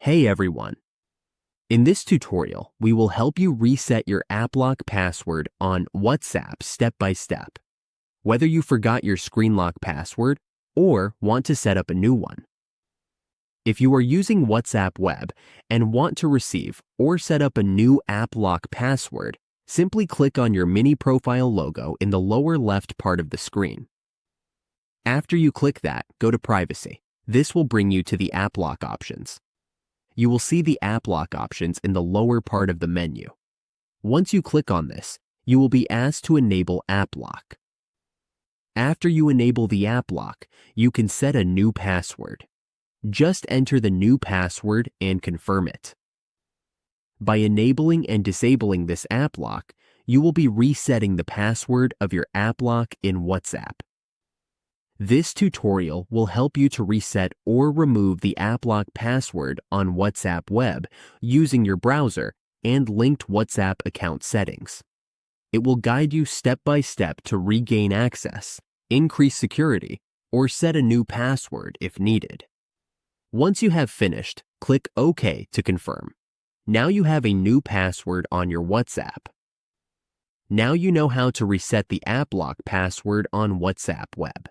Hey everyone! In this tutorial, we will help you reset your AppLock password on WhatsApp step by step, whether you forgot your screen lock password or want to set up a new one. If you are using WhatsApp Web and want to receive or set up a new AppLock password, simply click on your mini profile logo in the lower left part of the screen. After you click that, go to Privacy. This will bring you to the AppLock options. You will see the AppLock options in the lower part of the menu. Once you click on this, you will be asked to enable AppLock. After you enable the AppLock, you can set a new password. Just enter the new password and confirm it. By enabling and disabling this AppLock, you will be resetting the password of your AppLock in WhatsApp. This tutorial will help you to reset or remove the AppLock password on WhatsApp Web using your browser and linked WhatsApp account settings. It will guide you step by step to regain access, increase security, or set a new password if needed. Once you have finished, click OK to confirm. Now you have a new password on your WhatsApp. Now you know how to reset the AppLock password on WhatsApp Web.